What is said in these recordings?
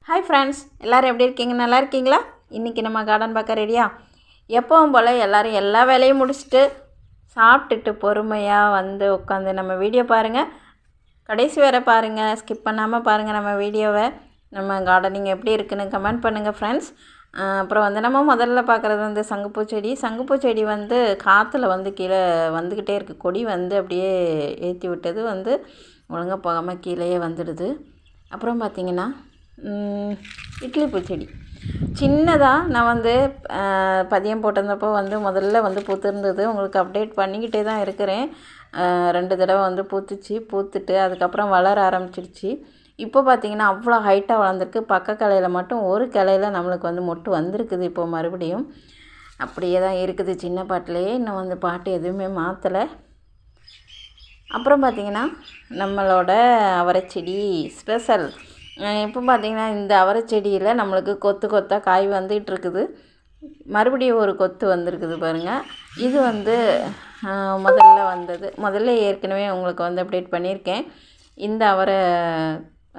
Hi friends, எல்லோரும் எப்படி இருக்கீங்க? நல்லா இருக்கீங்களா? இன்றைக்கி நம்ம கார்டன் பார்க்க ரெடியா? எப்பவும் போல் எல்லோரும் எல்லா வேலையும் முடிச்சுட்டு சாப்பிட்டுட்டு பொறுமையாக வந்து உட்காந்து நம்ம வீடியோ பாருங்கள். கடைசி வரை பாருங்கள், ஸ்கிப் பண்ணாமல் பாருங்கள் நம்ம வீடியோவை. நம்ம கார்டனிங் எப்படி இருக்குதுன்னு கமெண்ட் பண்ணுங்கள் ஃப்ரெண்ட்ஸ். அப்புறம் வந்து நம்ம முதல்ல பார்க்குறது வந்து சங்குப்பூ செடி வந்து காற்றுல வந்து கீழே வந்துக்கிட்டே இருக்குது. கொடி வந்து அப்படியே ஏற்றி விட்டது வந்து ஒழுங்காக போகாமல் கீழேயே வந்துடுது. அப்புறம் பார்த்திங்கன்னா இட்லி பூச்செடி சின்னதாக நான் வந்து பதியம் போட்டிருந்தப்போ வந்து முதல்ல வந்து பூத்திருந்தது. உங்களுக்கு அப்டேட் பண்ணிக்கிட்டே தான் இருக்கிறேன். 2 தடவை வந்து பூத்துட்டு அதுக்கப்புறம் வளர ஆரம்பிச்சிடுச்சு. இப்போ பார்த்திங்கன்னா அவ்வளோ ஹைட்டாக வளர்ந்துருக்கு. பக்க கிளையில் மட்டும் ஒரு கிளையில் நம்மளுக்கு வந்து மொட்டு வந்திருக்குது. இப்போ மறுபடியும் அப்படியே தான் இருக்குது சின்ன பாட்டிலேயே. இன்னும் வந்து பாட்டு எதுவுமே மாற்றலை. அப்புறம் பார்த்திங்கன்னா நம்மளோட அவரைச்செடி ஸ்பெஷல். இப்போ பார்த்திங்கன்னா இந்த அவரைச்செடியில் நம்மளுக்கு கொத்தாக காய் வந்துகிட்ருக்குது. மறுபடியும் ஒரு கொத்து வந்திருக்குது பாருங்கள். இது வந்து முதல்ல வந்தது. முதல்ல ஏற்கனவே உங்களுக்கு வந்து அப்டேட் பண்ணியிருக்கேன். இந்த அவரை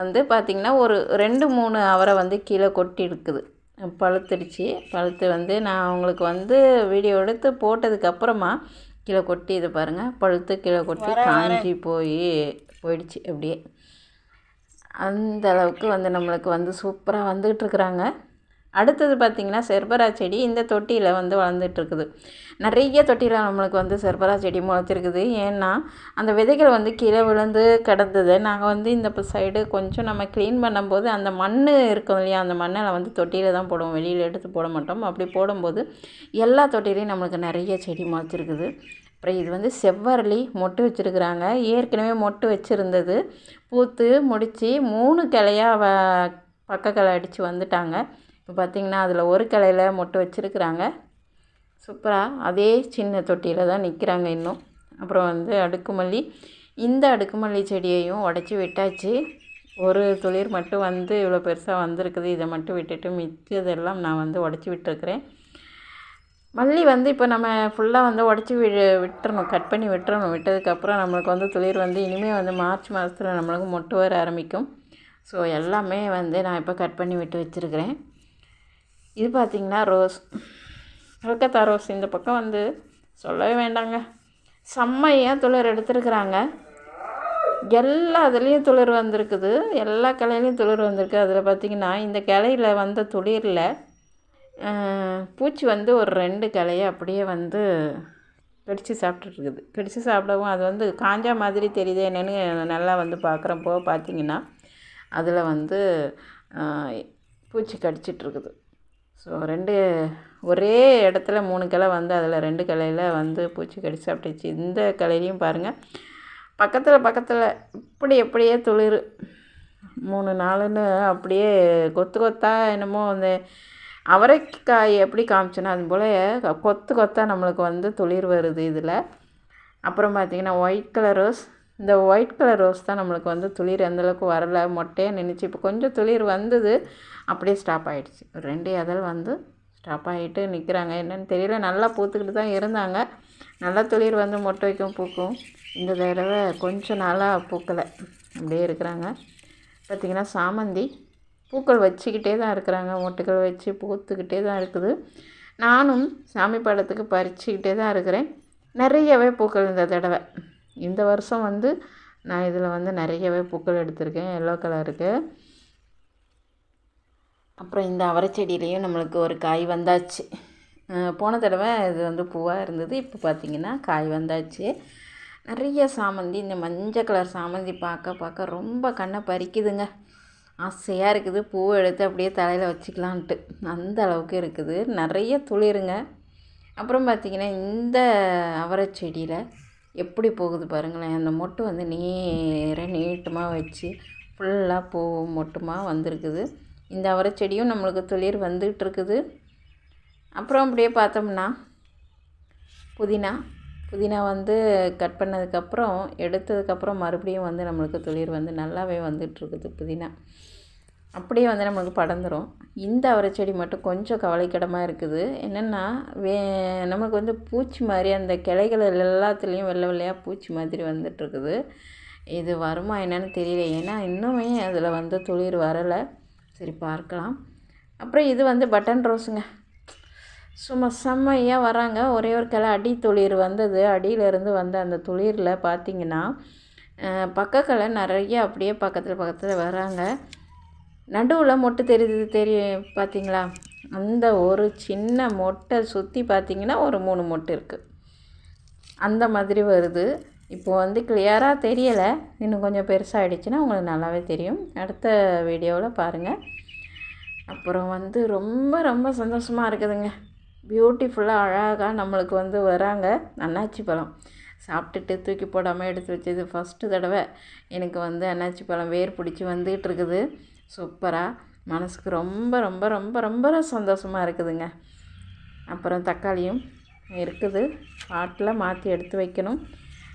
வந்து பார்த்திங்கன்னா ஒரு 2-3 அவரை வந்து கீழே கொட்டி இருக்குது, பழுத்து வந்து நான் உங்களுக்கு வந்து வீடியோ எடுத்து போட்டதுக்கப்புறமா கீழே கொட்டி இது பாருங்கள், பழுத்து கீழே கொட்டி காஞ்சி போயிடுச்சு. அப்படியே அந்த அளவுக்கு வந்து நம்மளுக்கு வந்து சூப்பராக வந்துகிட்ருக்குறாங்க. அடுத்தது பார்த்திங்கன்னா செர்பரா செடி இந்த தொட்டியில் வந்து வளர்ந்துட்டுருக்குது. நிறைய தொட்டியில் நம்மளுக்கு வந்து செர்பரா செடி முளைச்சிருக்குது. ஏன்னா அந்த விதைகள் வந்து கீழே விழுந்து கிடந்தது. நாங்கள் வந்து இந்த சைடு கொஞ்சம் நம்ம க்ளீன் பண்ணும்போது அந்த மண் இருக்கும் இல்லையா, அந்த மண்ணில் வந்து தொட்டியில் தான் போடுவோம், வெளியில் எடுத்து போட மாட்டோம். அப்படி போடும்போது எல்லா தொட்டிலையும் நம்மளுக்கு நிறைய செடி முளைச்சிருக்குது. அப்புறம் இது வந்து செவ்வரளி மொட்டு வச்சுருக்குறாங்க. ஏற்கனவே மொட்டு வச்சுருந்தது, பூத்து முடித்து 3 கிளையாக பக்க கிளை அடித்து வந்துட்டாங்க. இப்போ பார்த்திங்கன்னா அதில் ஒரு கிளையில் மொட்டு வச்சுருக்குறாங்க. சூப்பராக அதே சின்ன தொட்டியில் தான் நிற்கிறாங்க இன்னும். அப்புறம் வந்து அடுக்குமல்லி, இந்த அடுக்குமல்லி செடியையும் உடச்சி விட்டாச்சு. ஒரு துளிர் மட்டும் வந்து இவ்வளோ பெருசாக வந்திருக்குது. இதை மட்டும் விட்டுட்டு மிச்சதெல்லாம் நான் வந்து உடச்சி விட்டுருக்குறேன். மல்லி வந்து இப்போ நம்ம ஃபுல்லாக வந்து உடச்சி விட்டுறணும், கட் பண்ணி விட்டுறணும். விட்டதுக்கப்புறம் நம்மளுக்கு வந்து துளிர் வந்து இனிமேல் வந்து மார்ச் மாதத்தில் நம்மளுக்கு மொட்டு வர ஆரம்பிக்கும். ஸோ எல்லாமே வந்து நான் இப்போ கட் பண்ணி விட்டு வச்சுருக்கிறேன். இது பார்த்திங்கன்னா ரோஸ், கல்கத்தா ரோஸ். இந்த பக்கம் வந்து சொல்லவே வேண்டாங்க, செம்மையாக துளிர் எடுத்துருக்குறாங்க. எல்லா இதுலேயும் துளிர் வந்திருக்குது, எல்லா கிளையிலையும் துளிர் வந்திருக்கு. அதில் பார்த்திங்கன்னா இந்த கிளையில் வந்த துளிரில் பூச்சி வந்து ஒரு 2 கிளையை அப்படியே வந்து கடித்து சாப்பிட்டுருக்குது. கடித்து சாப்பிடவும் அது வந்து காஞ்சா மாதிரி தெரியுது என்னென்னு நல்லா வந்து பார்க்குறப்போ பார்த்திங்கன்னா அதில் வந்து பூச்சி கடிச்சிட்ருக்குது. ஸோ ஒரே இடத்துல 3 கிளை வந்து அதில் 2 கிளையில் வந்து பூச்சி கடிச்சு சாப்பிட்டுச்சு. இந்த கிளையிலையும் பாருங்கள், பக்கத்தில் எப்படியே துளிர் 3-4ன்னு அப்படியே கொத்தாக என்னமோ அந்த அவரைக்காய் எப்படி காமிச்சோன்னா அது போல் கொத்தாக நம்மளுக்கு வந்து துளிர் வருது இதில். அப்புறம் பார்த்திங்கன்னா ஒயிட் கலர் ரோஸ். இந்த ஒயிட் கலர் ரோஸ் தான் நம்மளுக்கு வந்து துளிர் அந்தளவுக்கு வரலை, மொட்டையாக நின்றுச்சு. இப்போ கொஞ்சம் துளிர் வந்தது, அப்படியே ஸ்டாப் ஆகிடுச்சு. 2 இதழ் வந்து ஸ்டாப் ஆகிட்டு நிற்கிறாங்க. என்னென்னு தெரியல, நல்லா பூத்துக்கிட்டு தான் இருந்தாங்க. நல்லா துளிர் வந்து மொட்டை வைக்கும், பூக்கும். இந்த தடவை கொஞ்சம் நாளாக பூக்கலை, அப்படியே இருக்கிறாங்க. பார்த்திங்கன்னா சாமந்தி பூக்கள் வச்சுக்கிட்டே தான் இருக்கிறாங்க, மொட்டுக்கள் வச்சு பூத்துக்கிட்டே தான் இருக்குது. நானும் சாமி படத்துக்கு பறிச்சுக்கிட்டே தான் இருக்கிறேன். நிறையவே பூக்கள் இந்த தடவை, இந்த வருஷம் வந்து நான் இதில் வந்து நிறையவே பூக்கள் எடுத்திருக்கேன், எல்லோ கலருக்கு. அப்புறம் இந்த அவரைச்செடியிலையும் நம்மளுக்கு ஒரு காய் வந்தாச்சு. போன தடவை இது வந்து பூவாக இருந்தது, இப்போ பார்த்திங்கன்னா காய் வந்தாச்சு. நிறைய சாமந்தி, இந்த மஞ்சள் கலர் சாமந்தி பார்க்க ரொம்ப கண்ணை பறிக்குதுங்க. ஆசையாக இருக்குது, பூவை எடுத்து அப்படியே தலையில் வச்சுக்கலான்ட்டு, அந்த அளவுக்கு இருக்குது. நிறைய துளிருங்க. அப்புறம் பார்த்திங்கன்னா இந்த அவரைச்செடியில் எப்படி போகுது பாருங்களேன். அந்த மொட்டு வந்து நீட்டமாக வச்சு ஃபுல்லாக பூ மொட்டுமாக வந்திருக்குது. இந்த அவரைச்செடியும் நம்மளுக்கு துளிர் வந்துகிட்டு இருக்குது. அப்புறம் அப்படியே பார்த்தோம்னா புதினா வந்து கட் பண்ணதுக்கப்புறம் எடுத்ததுக்கப்புறம் மறுபடியும் வந்து நம்மளுக்கு துளிர் வந்து நல்லாவே வந்துட்டுருக்குது. புதினா அப்படியே வந்து நம்மளுக்கு படர்ந்துடும். இந்த அவரைச்செடி மட்டும் கொஞ்சம் கவலைக்கிடமாக இருக்குது. என்னென்னா நமக்கு வந்து பூச்சி மாதிரி அந்த கிளைகள் எல்லாத்துலேயும் வெள்ளையாக பூச்சி மாதிரி வந்துட்டுருக்குது. இது வருமா என்னன்னு தெரியல, ஏன்னா இன்னுமே அதில் வந்து துளிர் வரலை. சரி பார்க்கலாம். அப்புறம் இது வந்து பட்டன் ரோஸுங்க. சும்மா செம்மையாக வராங்க. ஒரே ஒரு கிளை அடி துளிர் வந்தது. அடியிலேருந்து வந்த அந்த துளிரில் பார்த்திங்கன்னா பக்கக்கிளை நிறைய அப்படியே பக்கத்தில் வராங்க. நடுவில் மொட்டு தெரியும் பார்த்திங்களா? அந்த ஒரு சின்ன மொட்டை சுற்றி பார்த்திங்கன்னா ஒரு 3 மொட்டு இருக்குது. அந்த மாதிரி வருது. இப்போது வந்து கிளியராக தெரியலை. இன்னும் கொஞ்சம் பெருசாகிடுச்சுன்னா உங்களுக்கு நல்லாவே தெரியும். அடுத்த வீடியோவில் பாருங்கள். அப்புறம் வந்து ரொம்ப ரொம்ப சந்தோஷமாக இருக்குதுங்க. பியூட்டிஃபுல்லாக அழகாக நம்மளுக்கு வந்து வராங்க. அன்னாச்சி பழம் சாப்பிட்டுட்டு தூக்கி போடாமல் எடுத்து வச்சது ஃபஸ்ட்டு தடவை எனக்கு வந்து அன்னாச்சி பழம் வேர் பிடிச்சி வந்துகிட்டு இருக்குது. சூப்பராக மனசுக்கு ரொம்ப ரொம்ப ரொம்ப ரொம்ப சந்தோஷமாக இருக்குதுங்க. அப்புறம் தக்காளியும் இருக்குது. பாட்டில் மாற்றி எடுத்து வைக்கணும்.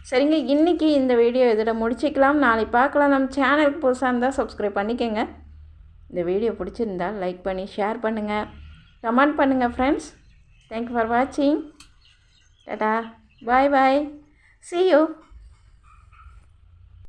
சரிங்க, இன்றைக்கி இந்த வீடியோ இதோட முடிச்சிக்கலாம். நாளைக்கு பார்க்கலாம். நம்ம சேனலுக்கு புதுசாக இருந்தால் சப்ஸ்கிரைப் பண்ணிக்கோங்க. இந்த வீடியோ பிடிச்சிருந்தால் லைக் பண்ணி ஷேர் பண்ணுங்கள், கமெண்ட் பண்ணுங்கள் ஃப்ரெண்ட்ஸ். தேங்க்யூ ஃபார் வாட்சிங். டாடா, பாய் பாய், see you.